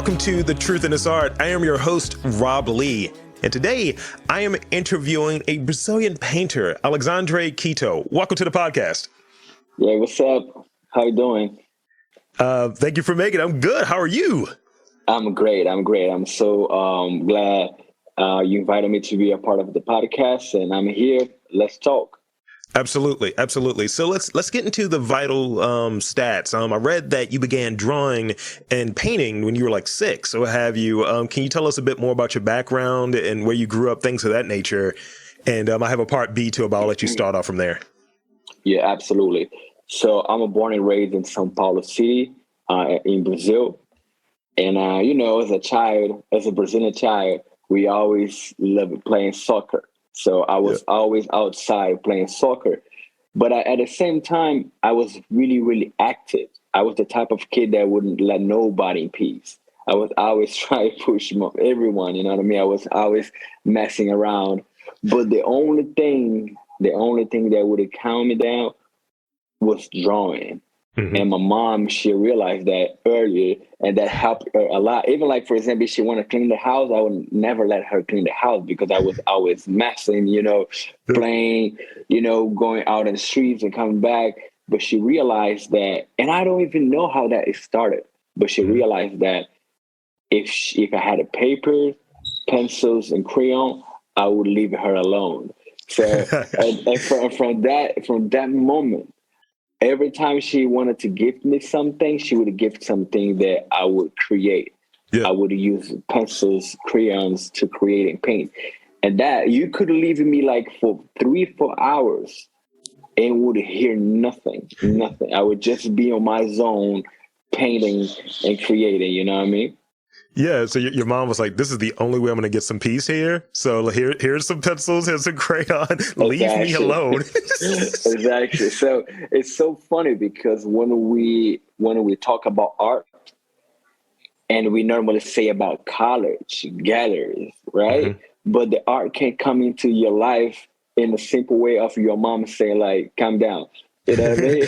welcome to The Truth in This Art. I am your host, Rob Lee, and today I am interviewing a Brazilian painter, Alexandre Keto. Welcome to the podcast. Yeah, what's up? How you doing? Thank you for making it. I'm good. How are you? I'm great. I'm so glad you invited me to be a part of the podcast, and I'm here. Let's talk. Absolutely. So let's get into the vital stats. I read that you began drawing and painting when you were like 6. So have you? Can you tell us a bit more about your background and where you grew up, things of that nature? And I have a part B too, but I'll let you start off from there. Yeah, absolutely. So I'm born and raised in São Paulo City, in Brazil. And, as a Brazilian child, we always loved playing soccer. So I was always outside playing soccer. But at the same time, I was really, really active. I was the type of kid that wouldn't let nobody in peace. I was always trying to push everyone, you know what I mean? I was always messing around. But the only thing that would calm me down was drawing. Mm-hmm. And my mom, she realized that earlier, and that helped her a lot. Even like, for example, if she wanted to clean the house, I would never let her clean the house because I was always messing, playing, going out in the streets and coming back. But she realized that, and I don't even know how that started, but she realized that if I had a paper, pencils, and crayon, I would leave her alone. So, and from that moment, every time she wanted to gift me something, she would gift something that I would create. Yeah. I would use pencils, crayons to create and paint. And that you could leave me like for 3-4 hours and would hear nothing. I would just be on my zone painting and creating, you know what I mean? Yeah, so your mom was like, this is the only way I'm going to get some peace here. So here's some pencils, here's some crayon. Leave me alone. Exactly. So it's so funny because when we talk about art, and we normally say about college, galleries, right? Mm-hmm. But the art can come into your life in a simple way of your mom saying, like, calm down. You know what I mean?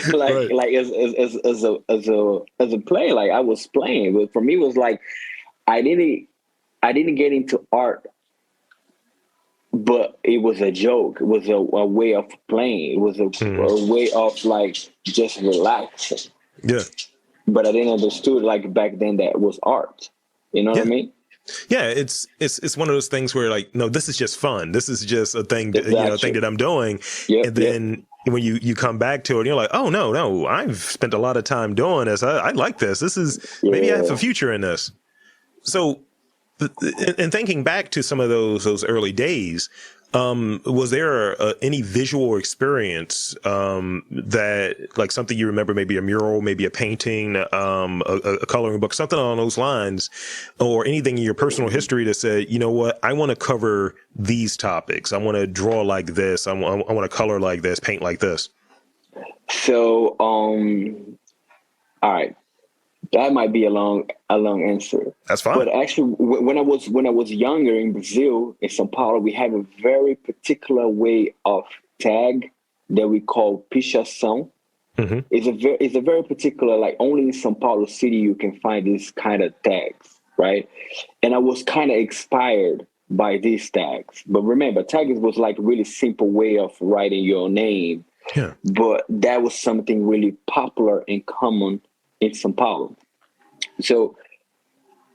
Like as a play, like I was playing. But for me, it was like, I didn't get into art, but it was a joke. It was a way of playing. It was a way of like just relaxing. Yeah. But I didn't understood like back then that it was art. You know what I mean? Yeah, it's one of those things where like, no, this is just fun. This is just a thing, thing that I'm doing. Yep, and then when you come back to it, you're like, oh no, I've spent a lot of time doing this. I like this. This is maybe I have a future in this. So, and thinking back to some of those early days, was there any visual experience that, like something you remember, maybe a mural, maybe a painting, a coloring book, something along those lines, or anything in your personal history that said, you know what, I want to cover these topics. I want to draw like this. I want to color like this, paint like this. So, all right. That might be a long answer. That's fine. But actually, when I was younger in Brazil, in São Paulo, we have a very particular way of tag that we call pichação. Mm-hmm. It's a very particular, like only in São Paulo City you can find these kind of tags, right? And I was kind of inspired by these tags. But remember, tags was like a really simple way of writing your name. Yeah. But that was something really popular and common in São Paulo. So,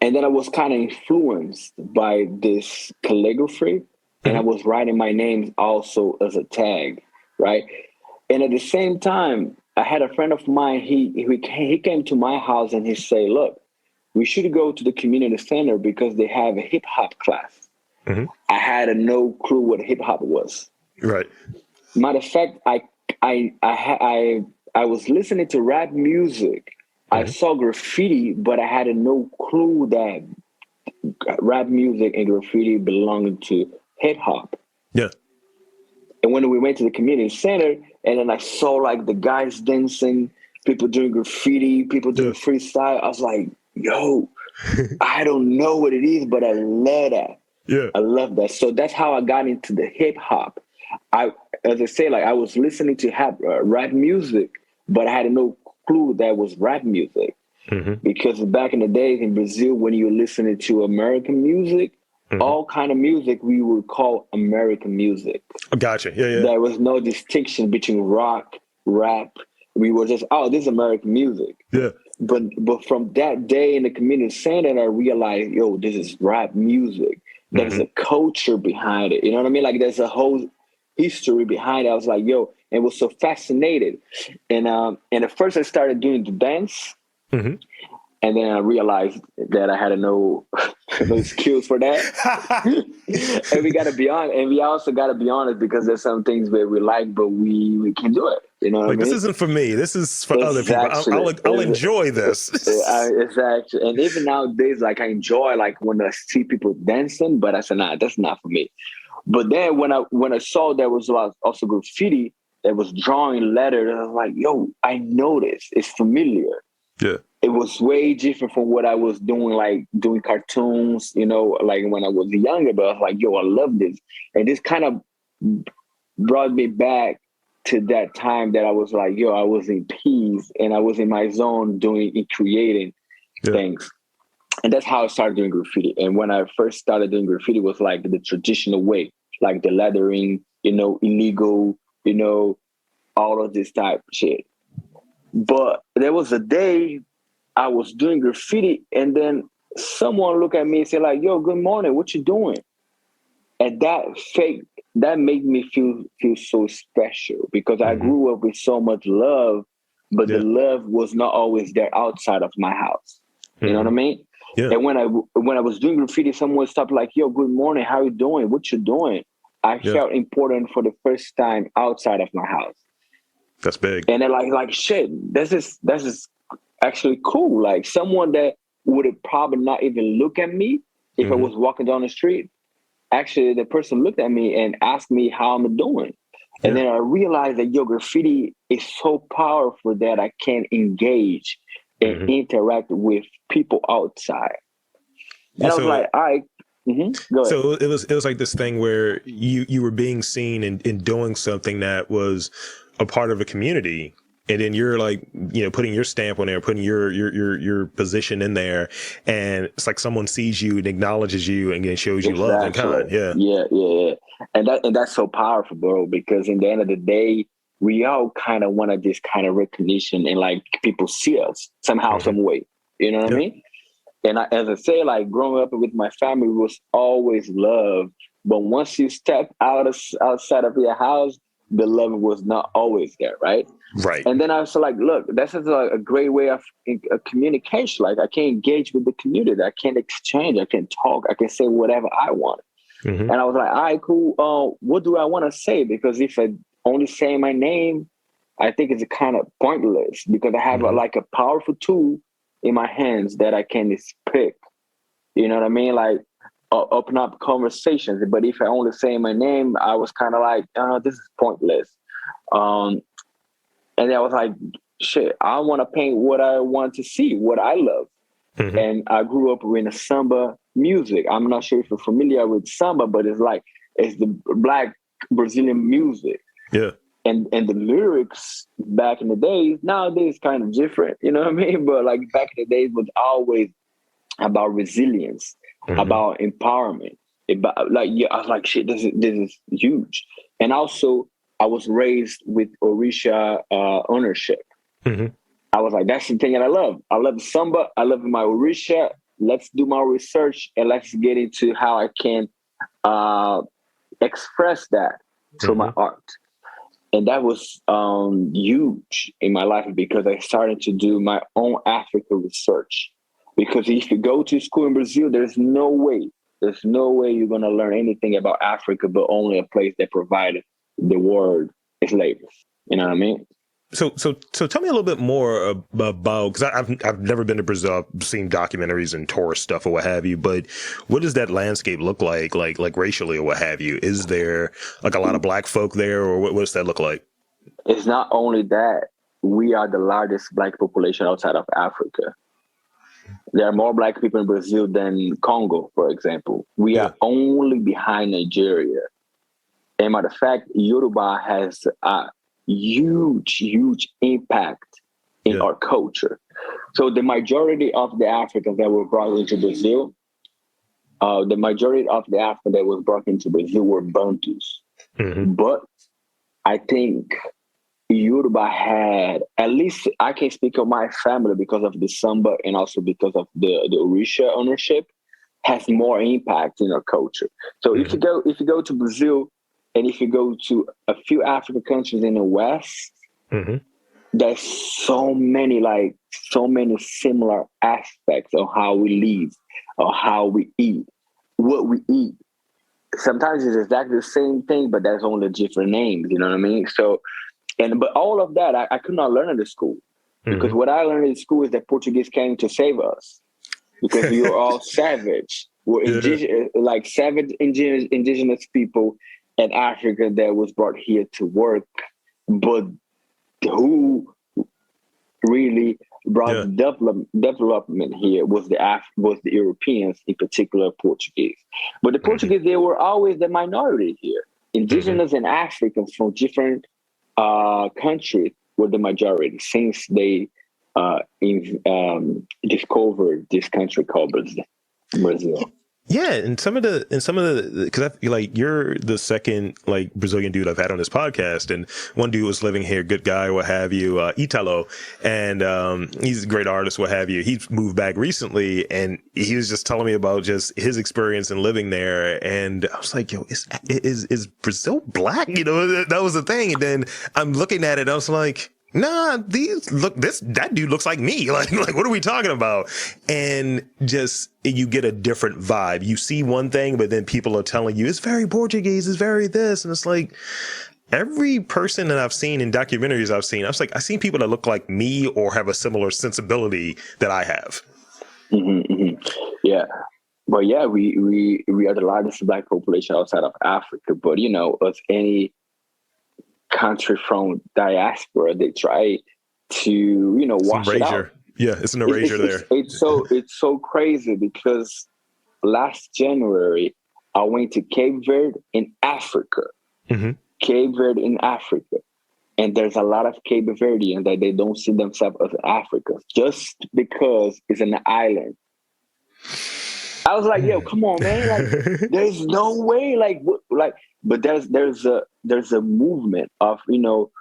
and then I was kind of influenced by this calligraphy, and I was writing my name also as a tag, right? And at the same time, I had a friend of mine, he came to my house and he said, look, we should go to the community center because they have a hip hop class. Mm-hmm. I had no clue what hip hop was. Right. Matter of fact, I was listening to rap music. I saw graffiti, but I had no clue that rap music and graffiti belonged to hip hop. Yeah. And when we went to the community center, and then I saw like the guys dancing, people doing graffiti, people doing freestyle, I was like, yo, I don't know what it is, but I love that. Yeah. I love that. So that's how I got into the hip hop. As I say, like I was listening to rap music, but I had no clue that was rap music. Because back in the days in Brazil, when you're listening to American music, all kind of music we would call American music. Oh, gotcha. Yeah. There was no distinction between rock, rap. We were just, this is American music. Yeah. But from that day in the community center, I realized, this is rap music. There's a culture behind it. You know what I mean? Like there's a whole history behind it. I was like, and was so fascinated. And at first I started doing the dance. And then I realized that I had no skills for that. And we got to be honest. And we also got to be honest because there's some things where we like, but we can do it. You know what I mean? This isn't for me. This is for other people. I'll enjoy this. Exactly. And even nowadays, like I enjoy like when I see people dancing, but I said, nah, that's not for me. But then when I saw there was also graffiti that was drawing letters, I was like, I know this. It's familiar. Yeah. It was way different from what I was doing, like doing cartoons, like when I was younger, but I was like, I love this. And this kind of brought me back to that time that I was like, I was in peace and I was in my zone doing and creating things. And that's how I started doing graffiti. And when I first started doing graffiti, it was like the traditional way, like the lettering, illegal, all of this type of shit. But there was a day I was doing graffiti and then someone looked at me and said like, good morning, what you doing? And that made me feel so special because I grew up with so much love, but the love was not always there outside of my house. You know what I mean? Yeah. And when I was doing graffiti, someone stopped like, good morning, how you doing? What you doing? I felt important for the first time outside of my house. That's big. And they're like, shit, this is actually cool. Like someone that would have probably not even look at me if I was walking down the street. Actually, the person looked at me and asked me how I'm doing. And then I realized that graffiti is so powerful that I can engage and interact with people outside. And I was like, all right. Go ahead. So it was like this thing where you were being seen in doing something that was a part of a community, and then you're like, putting your stamp on there, putting your position in there, and it's like someone sees you and acknowledges you and then shows you love and kind. Yeah. And that's so powerful, bro, because in the end of the day, we all kind of wanted this kind of recognition and like people see us somehow, some way. You know what I mean? And as I say, like growing up with my family was always love. But once you step outside of your house, the love was not always there, right? Right. And then I was like, look, this is a great way of communication. Like I can engage with the community. I can exchange. I can talk. I can say whatever I want. And I was like, all right, cool. What do I want to say? Because if I only say my name, I think it's kind of pointless because I have a powerful tool in my hands that I can pick. You know what I mean? Like open up conversations. But if I only say my name, I was kind of like, this is pointless. And I was like, shit, I want to paint what I want to see, what I love. And I grew up in Samba music. I'm not sure if you're familiar with Samba, but it's the Black Brazilian music. Yeah. And the lyrics back in the days, nowadays kind of different, you know what I mean? But like back in the days was always about resilience, about empowerment. I was like, shit, this is huge. And also I was raised with Orisha ownership. I was like, that's the thing that I love. I love Samba. I love my Orisha. Let's do my research and let's get into how I can express that through my art. And that was huge in my life because I started to do my own Africa research. Because if you go to school in Brazil, there's no way you're going to learn anything about Africa, but only a place that provided the word slaves. You know what I mean? So tell me a little bit more about, because I've never been to Brazil. I've seen documentaries and tourist stuff or what have you, but what does that landscape look like racially or what have you? Is there like a lot of Black folk there, or what does that look like? It's not only that, we are the largest Black population outside of Africa. There are more Black people in Brazil than Congo, for example. We are only behind Nigeria. And matter of fact, Yoruba has huge impact in our culture. So the majority of the Africans that were brought into Brazil, the majority of the Africans that was brought into Brazil were Bantus. Mm-hmm. But I think Yoruba had, at least I can speak of my family because of the Samba and also because of the Orisha ownership, has more impact in our culture. So if you go to Brazil and if you go to a few African countries in the West, there's so many similar aspects of how we live, or how we eat, what we eat. Sometimes it's exactly the same thing, but there's only different names. You know what I mean? So, but all of that I could not learn in the school, because what I learned in school is that Portuguese came to save us, because we were all savage. We're savage indigenous people in Africa that was brought here to work, but who really brought development here was the Europeans, in particular Portuguese. But the Portuguese, they were always the minority here. Indigenous and Africans from different countries were the majority since they discovered this country called Brazil. Yeah, and some of the because I feel like you're the second like Brazilian dude I've had on this podcast, and one dude was living here, good guy, what have you, Italo, and he's a great artist, what have you. He's moved back recently, and he was just telling me about just his experience in living there, and I was like, yo, is Brazil black? You know, that was the thing, and then I'm looking at it, and I was like, nah, that dude looks like me. Like, what are we talking about? And just, you get a different vibe. You see one thing, but then people are telling you it's very Portuguese, it's very this. And it's like, every person that I've seen in documentaries I was seen people that look like me or have a similar sensibility that I have. Yeah. But yeah, we are the largest black population outside of Africa. But, you know, as any country from diaspora, they try to, you know, wash it out. Yeah, it's an erasure there. It's so crazy, because last January I went to Cape Verde in Africa. Cape Verde in Africa. And there's a lot of Cape Verdeans that they don't see themselves as Africans just because it's an island. I was like, yo, come on, man. Like, there's no way, but there's a movement of, you know,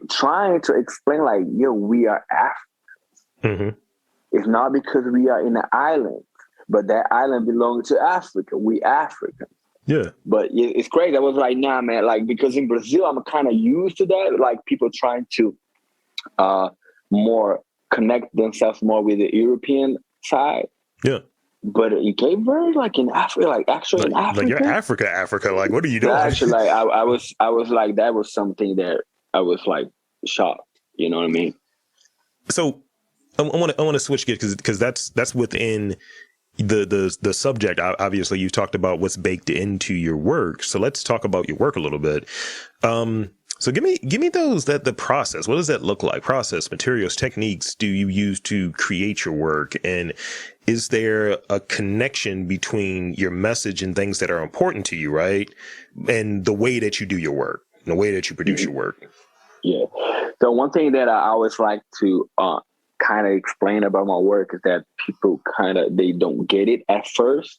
trying to explain, like, yo, we are Africans. It's not because we are in an island, but that island belongs to Africa. We Africans. Yeah. But it's crazy. I was like, nah, man, like, because in Brazil, I'm kind of used to that. Like, people trying to more connect themselves more with the European side. Yeah. But in Cape Verde, like in Africa, like actually in Africa, like you're Africa. Like, what are you doing? Actually, like I was like, that was something that I was like shocked. You know what I mean? So I want to switch gears because that's within the subject. Obviously, you talked about what's baked into your work. So let's talk about your work a little bit. So give me the process. What does that look like? Process, materials, techniques do you use to create your work? And is there a connection between your message and things that are important to you, right? And the way that you do your work, and the way that you produce your work? Yeah. So one thing that I always like to kind of explain about my work is that people they don't get it at first.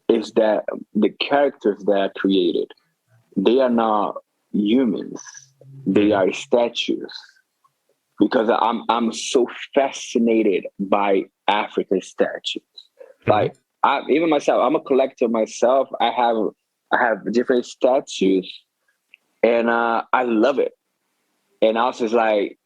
Is that the characters that I created, they are not humans, they are statues, because I'm so fascinated by African statues. Like, even myself, I'm a collector myself. I have different statues, and I love it. And also,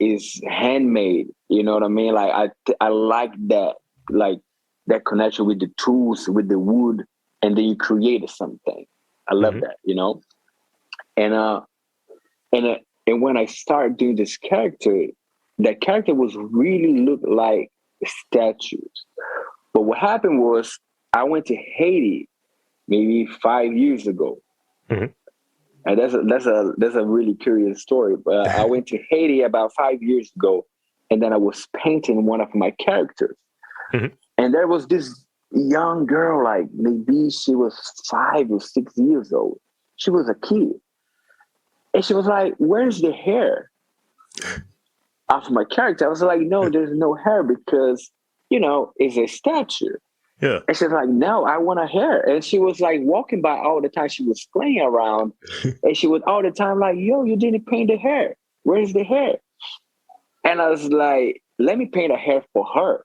it's handmade. You know what I mean? Like, I like that, like that connection with the tools, with the wood, and then you create something. I love that, you know. And when I started doing this character, that character was really look like statues. But what happened was, I went to Haiti maybe 5 years ago. And that's a really curious story. But I went to Haiti about 5 years ago, and then I was painting one of my characters. And there was this young girl, like maybe she was 5 or 6 years old. She was a kid. And she was like, where's the hair? after my character. I was like, no, there's no hair because, it's a statue. Yeah. And she's like, no, I want a hair. And she was like walking by all the time. She was playing around and she was all the time like, yo, you didn't paint the hair. Where's the hair? And I was like, let me paint a hair for her.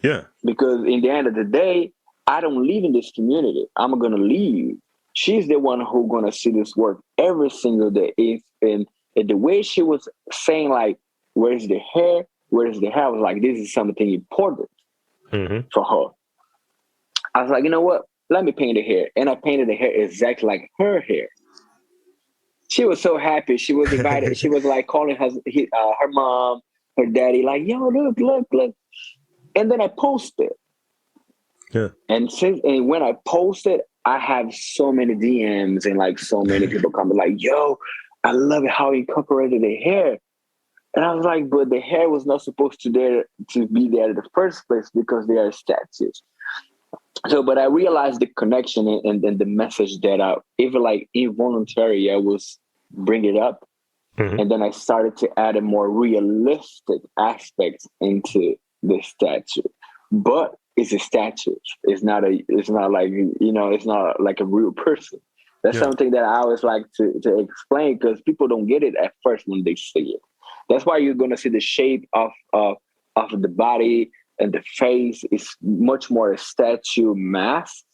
Yeah. Because in the end of the day, I don't live in this community. I'm going to leave. She's the one who's going to see this work every single day. And the way she was saying, like, where's the hair? Where's the hair? I was like, this is something important for her. I was like, you know what? Let me paint the hair. And I painted the hair exactly like her hair. She was so happy. She was invited. She was like calling her mom, her daddy, like, yo, look. And then I posted. Yeah. And when I posted, I have so many DMs and like so many people coming like, yo, I love it how you incorporated the hair. And I was like, but the hair was not supposed to be there in the first place because they are statues. So, but I realized the connection and the message that even like involuntary, I was bringing it up. And then I started to add a more realistic aspect into the statue. But it's a statue. It's not like, it's not like a real person. That's something that I always like to explain because people don't get it at first when they see it. That's why you're going to see the shape of the body and the face is much more a statue mask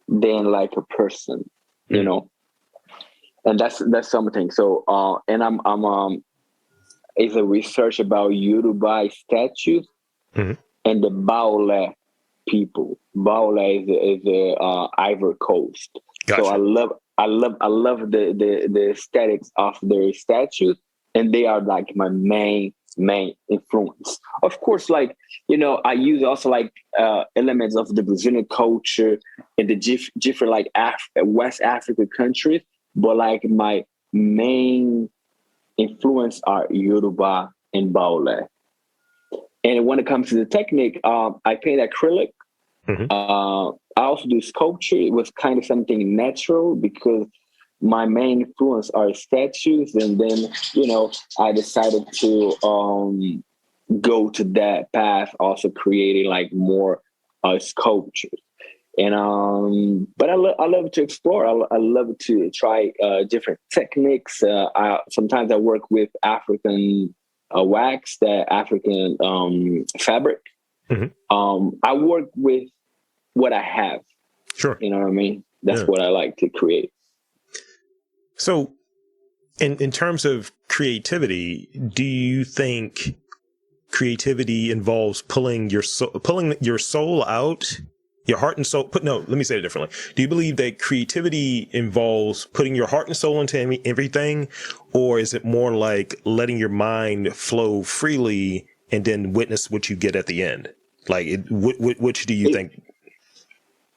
than like a person, and that's something. So, and I'm is a research about Yoruba statues and the Baule people. Baule is the Ivory Coast. Gotcha. So I love the aesthetics of their statues, and they are like my main influence. Of course, like, I use also like elements of the Brazilian culture in the different like West African countries, but like my main influence are Yoruba and Baule. And when it comes to the technique, I paint acrylic. I also do sculpture. It was kind of something natural because my main influence are statues. And then, I decided to go to that path, also creating like more sculptures. And but I love to explore. I love to try different techniques. Sometimes I work with African wax, the African fabric. I work with what I have. Sure. You know what I mean? That's what I like to create. So in terms of creativity, do you think creativity involves pulling your soul out, your heart and soul? Let me say it differently. Do you believe that creativity involves putting your heart and soul into everything, or is it more like letting your mind flow freely and then witness what you get at the end? Like, which do you think?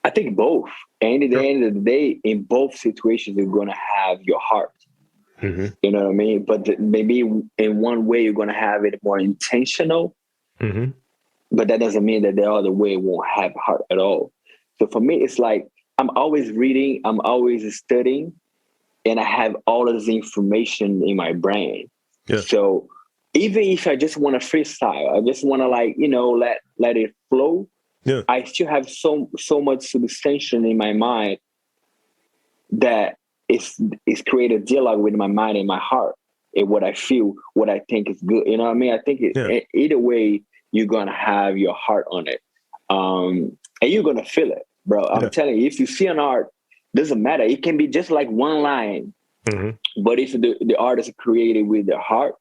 I think both. And at the end of the day, in both situations, you're going to have your heart. You know what I mean? But maybe in one way, you're going to have it more intentional. But that doesn't mean that the other way won't have heart at all. So for me, it's like I'm always reading, I'm always studying, and I have all of this information in my brain. Yeah. So even if I just want to freestyle, I just want to like, let it flow. Yeah. I still have so much substantiation in my mind that it's created a dialogue with my mind and my heart and what I feel, what I think is good. You know what I mean? I think either way, you're going to have your heart on it. And you're going to feel it, bro. I'm telling you, if you see an art, doesn't matter. It can be just like one line. But if the artist created with their heart,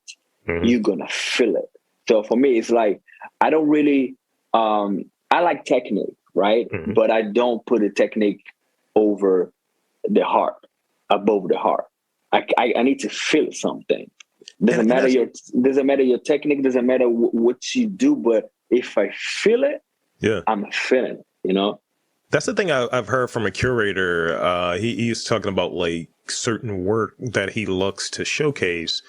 you're going to feel it. So for me, it's like, I don't really... I like technique, right? But I don't put a technique over the heart, above the heart. I need to feel something. Doesn't matter your technique, doesn't matter what you do, but if I feel it, I'm feeling it, That's the thing I've heard from a curator. He's talking about like certain work that he looks to showcase.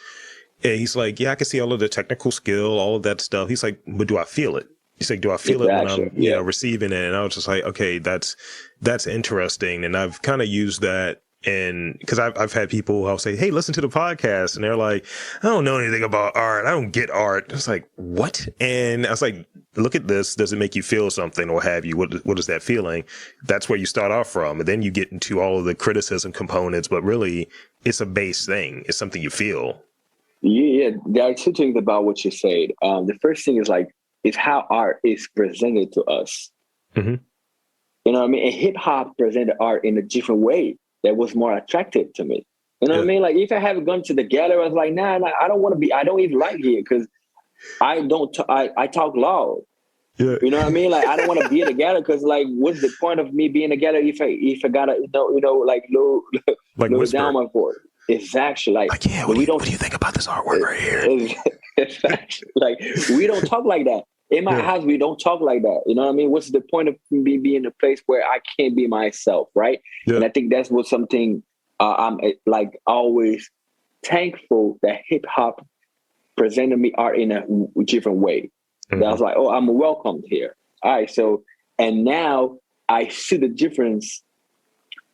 And he's like, yeah, I can see all of the technical skill, all of that stuff. He's like, but do I feel it? He's like, do I feel it when I'm, receiving it? And I was just like, okay, that's interesting. And I've kind of used that And because I've had people, I'll say, hey, listen to the podcast. And they're like, I don't know anything about art. I don't get art. It's like, what? And I was like, look at this. Does it make you feel something or have you? What is that feeling? That's where you start off from. And then you get into all of the criticism components. But really, it's a base thing. It's something you feel. Yeah, there are two things about what you said. The first thing is how art is presented to us. Mm-hmm. You know what I mean? And hip hop presented art in a different way that was more attractive to me. You know what I mean? Like if I haven't gone to the gallery, I was like, nah, I don't want to be. I don't even like here because I don't. I talk loud. Yeah. You know what I mean? Like I don't want to be in the gallery because like, what's the point of me being in the gallery if I gotta like low down my voice? Exactly. Like yeah. What do you think about this artwork right here? Exactly. Like we don't talk like that. In my house, we don't talk like that. You know what I mean? What's the point of me being in a place where I can't be myself, right? Yeah. And I think that's what something I'm like always thankful that hip hop presented me art in a different way. Mm-hmm. That I was like, oh, I'm welcomed here. All right, so and now I see the difference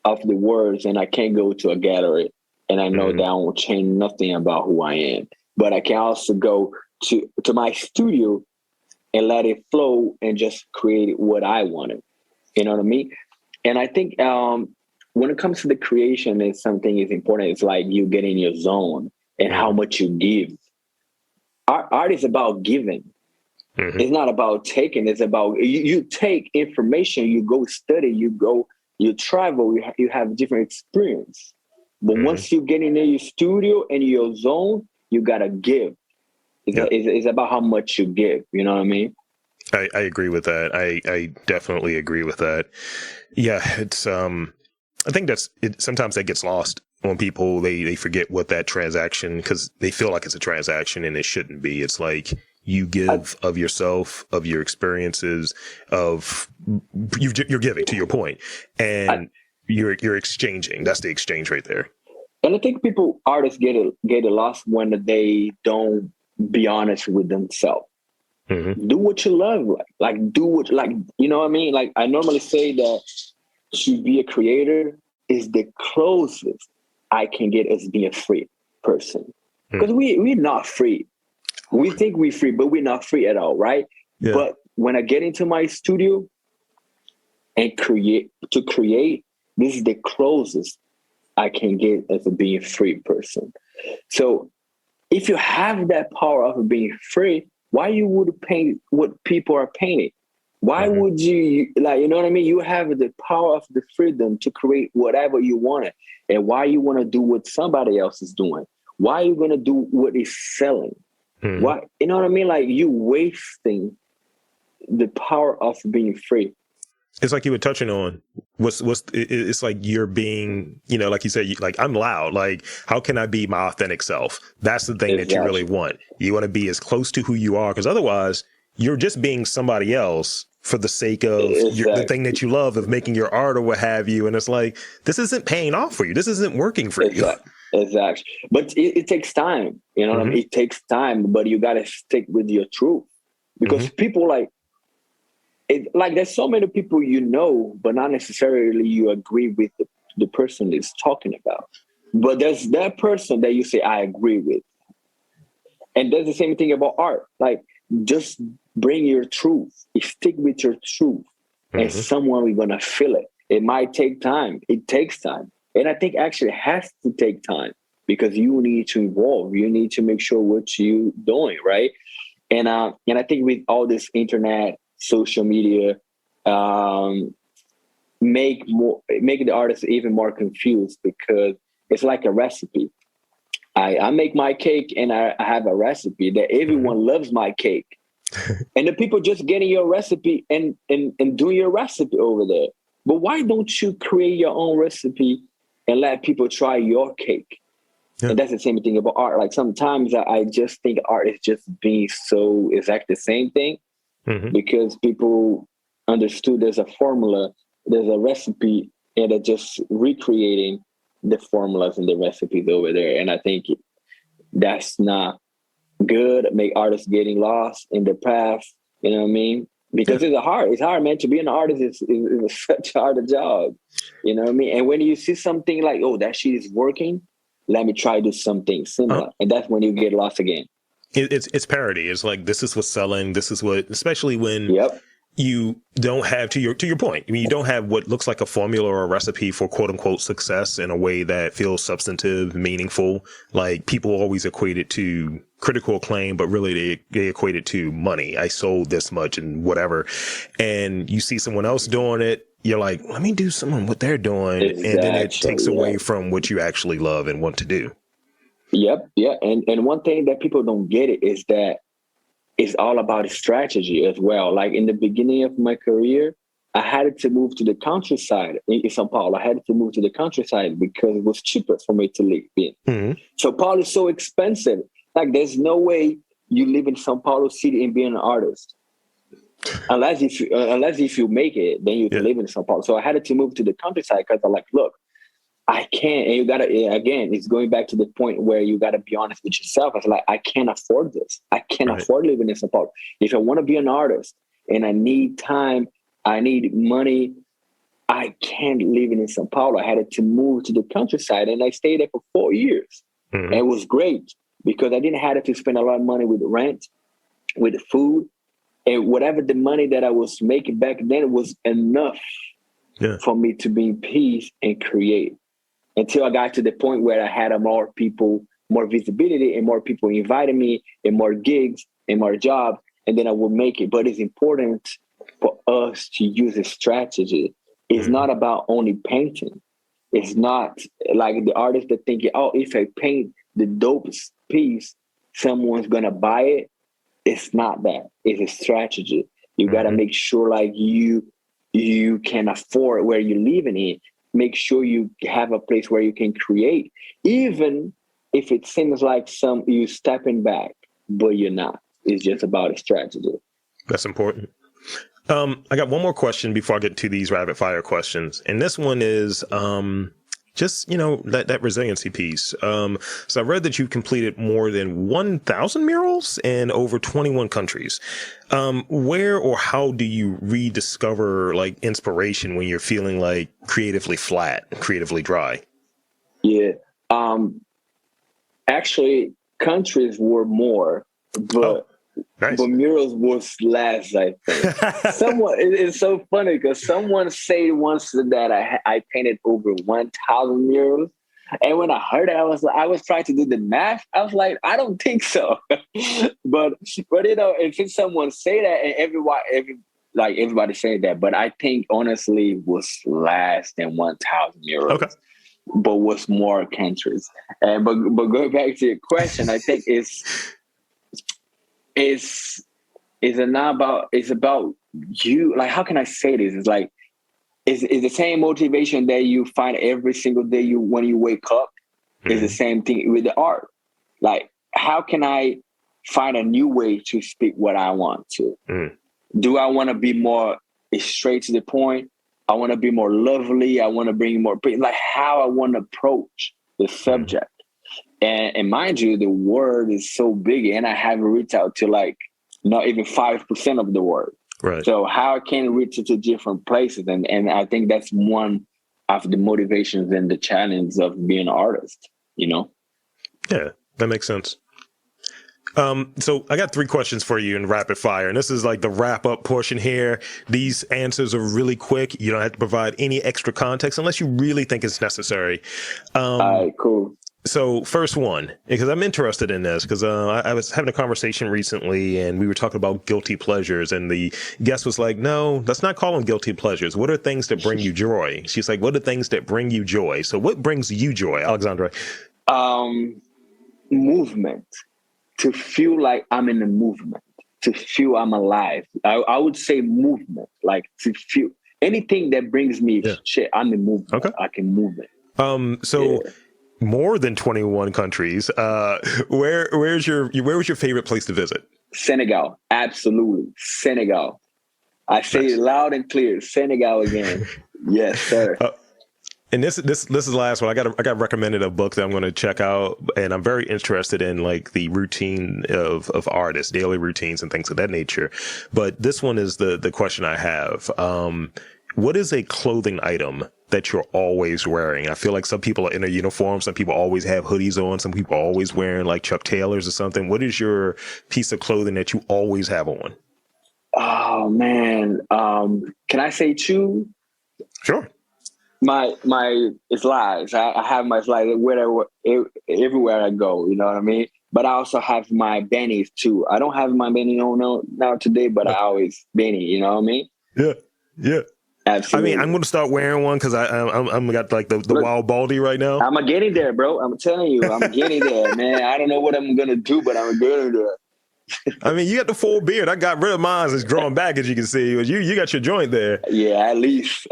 of the words, and I can't go to a gallery, and I know that will change nothing about who I am. But I can also go to my studio and let it flow and just create what I wanted. You know what I mean? And I think when it comes to the creation, is something is important. It's like you get in your zone and how much you give. Art is about giving. Mm-hmm. It's not about taking. It's about you take information, you go study, you travel, you have different experience. But once you get in your studio and your zone, you gotta give. It's about how much you give. You know what I mean? I agree with that. I definitely agree with that. Yeah, it's I think sometimes that gets lost on people. They forget what that transaction, because they feel like it's a transaction and it shouldn't be. It's like you give of yourself, of your experiences, of you're giving, to your point, and you're exchanging. That's the exchange right there. And I think artists get it lost when they don't be honest with themselves. Mm-hmm. Do what you love, like do what, like, you know what I mean? Like I normally say that to be a creator is the closest I can get as being a free person. Because we're not free. We think we're free, but we're not free at all, right? Yeah. But when I get into my studio and create, this is the closest I can get as a being free person. So if you have that power of being free, why you would paint what people are painting? Why would you, like, you know what I mean? You have the power of the freedom to create whatever you want. And why you want to do what somebody else is doing? Why are you going to do what is selling? Why, you know what I mean? Like you wasting the power of being free. It's like you were touching on it's like you're being, like you said, like I'm loud. Like, how can I be my authentic self? That's the thing that you really want. You want to be as close to who you are, because otherwise you're just being somebody else for the sake of the thing that you love, of making your art or what have you. And it's like, this isn't paying off for you. This isn't working for you. Exactly. But it takes time. You know what I mean? It takes time, but you got to stick with your truth, because people there's so many people but not necessarily you agree with the person is talking about. But there's that person that you say, I agree with. And there's the same thing about art. Like, just bring your truth. Stick with your truth. And someone is going to feel it. It might take time. It takes time. And I think actually it has to take time, because you need to evolve. You need to make sure what you're doing, right? And I think with all this internet, social media, make the artist even more confused, because it's like a recipe. I make my cake and I have a recipe that everyone loves my cake. And the people just getting your recipe and doing your recipe over there. But why don't you create your own recipe and let people try your cake? Yeah. And that's the same thing about art. Like sometimes I just think art is just being so exact the same thing, because people understood there's a formula, there's a recipe, and they're just recreating the formulas and the recipes over there. And I think that's not good. Make artists getting lost in the path. You know what I mean? because it's hard, man. To be an artist is such a hard job. You know what I mean? And when you see something like, oh, that shit is working, let me try to do something similar. And that's when you get lost again. It's parody. It's like, this is what's selling. This is what, especially when you don't have, to your point, I mean, you don't have what looks like a formula or a recipe for quote unquote success in a way that feels substantive, meaningful. Like, people always equate it to critical acclaim, but really they equate it to money. I sold this much and whatever. And you see someone else doing it, you're like, let me do some of what they're doing. Exactly. And then it takes away from what you actually love and want to do. Yep. Yeah. And one thing that people don't get it is that it's all about strategy as well. Like, in the beginning of my career, I had to move to the countryside in São Paulo. I had to move to the countryside because it was cheaper for me to live in. Mm-hmm. São Paulo is so expensive. Like, there's no way you live in São Paulo city and be an artist. Unless if you make it, then you can live in São Paulo. So I had to move to the countryside because I'm like, look, I can't. And you gotta, again, it's going back to the point where you gotta be honest with yourself. I was like, I can't afford this. I can't afford living in São Paulo. If I want to be an artist and I need time, I need money, I can't live in São Paulo. I had to move to the countryside, and I stayed there for 4 years. Mm-hmm. And it was great because I didn't have to spend a lot of money with rent, with food, and whatever the money that I was making back then was enough for me to be in peace and create. Until I got to the point where I had more people, more visibility, and more people inviting me, and more gigs, and more jobs, and then I would make it. But it's important for us to use a strategy. It's not about only painting. It's not like the artists that think, oh, if I paint the dopest piece, someone's gonna buy it. It's not that. It's a strategy. You gotta make sure like you can afford where you're living in. Make sure you have a place where you can create, even if it seems like you stepping back, but you're not. It's just about a strategy. That's important. I got one more question before I get to these rapid fire questions. And this one is, just, that resiliency piece. So I read that you've completed more than 1,000 murals in over 21 countries. Where or how do you rediscover like inspiration when you're feeling like creatively flat, creatively dry? Yeah. Actually, countries were more, but nice. But murals was less, I think. It's so funny because someone said once that I painted over 1,000 murals. And when I heard it, I was trying to do the math. I was like, I don't think so. but if someone say that, and everybody say that, but I think honestly it was less than 1,000 murals. Okay. But was more countries. But going back to your question, I think it's about you. Like, how can I say this? It's like, it's the same motivation that you find every single day when you wake up. It's the same thing with the art. Like, how can I find a new way to speak what I want to? Do I want to be more straight to the point? I want to be more lovely. I want to bring more, like how I want to approach the subject. And mind you, the word is so big, and I haven't reached out to like not even 5% of the word. Right. So how I can reach it to different places. And I think that's one of the motivations and the challenge of being an artist, Yeah, that makes sense. So I got 3 questions for you in rapid fire, and this is like the wrap up portion here. These answers are really quick. You don't have to provide any extra context unless you really think it's necessary. All right, cool. So first one, because I'm interested in this, because I was having a conversation recently and we were talking about guilty pleasures, and the guest was like, no, let's not call them guilty pleasures. What are things that bring you joy? She's like, what are things that bring you joy? So what brings you joy, Alexandre? Movement. To feel like I'm in a movement, to feel I'm alive. I would say movement, like to feel anything that brings me shit. I'm in movement. Okay. I can move it. More than 21 countries. Where was your favorite place to visit? Senegal. Absolutely. Senegal. I say it loud and clear. Senegal again. Yes, sir. And this is the last one. I got recommended a book that I'm going to check out, and I'm very interested in like the routine of artists, daily routines and things of that nature. But this one is the question I have. What is a clothing item that you're always wearing? I feel like some people are in a uniform. Some people always have hoodies on. Some people are always wearing like Chuck Taylors or something. What is your piece of clothing that you always have on? Oh man. Can I say two? Sure. My slides. I have my slides everywhere I go. You know what I mean? But I also have my bennies too. I don't have my benny on now today, but I always benny. You know what I mean? Yeah. Yeah. Absolutely. I mean, I'm going to start wearing one because I'm got like the wild baldy right now. I'm getting there, bro. I'm telling you, I'm getting there, man. I don't know what I'm gonna do, but I'm getting there. I mean, you got the full beard. I got rid of mine. It's growing back, as you can see. You got your joint there. Yeah, at least.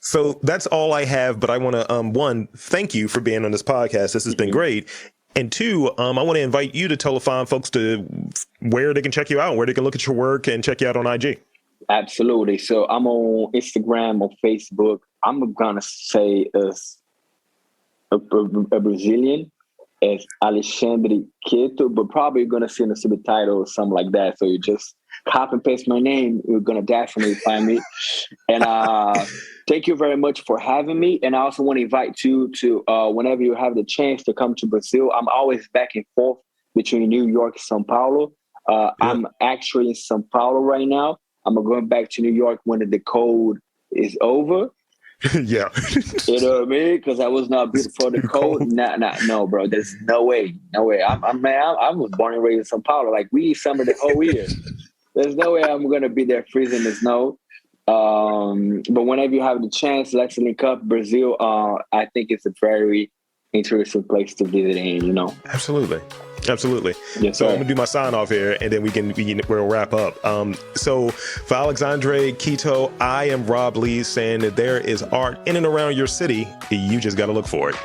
So that's all I have. But I want to one, thank you for being on this podcast. This has been great. And two, I want to invite you to tell the fine folks to where they can check you out, where they can look at your work and check you out on IG. Absolutely. So I'm on Instagram, on Facebook. I'm gonna say as a Brazilian as Alexandre Keto, but probably you're gonna see in the subtitle or something like that. So you just copy and paste my name, you're gonna definitely find me. And thank you very much for having me. And I also want to invite you to whenever you have the chance to come to Brazil. I'm always back and forth between New York and São Paulo. I'm actually in São Paulo right now. I'm going back to New York when the cold is over. Yeah. You know what I mean? Because I was not built for the cold. No, bro. There's no way. I was born and raised in São Paulo. Like, we summer the whole year. There's no way I'm going to be there freezing the snow. But whenever you have the chance, let's link up. Brazil, I think it's a very interesting place to visit in, you know. Absolutely. Yes, so I'm gonna do my sign off here, and then we'll wrap up. So for Alexandre Keto, I am Rob Lee saying that there is art in and around your city. You just got to look for it.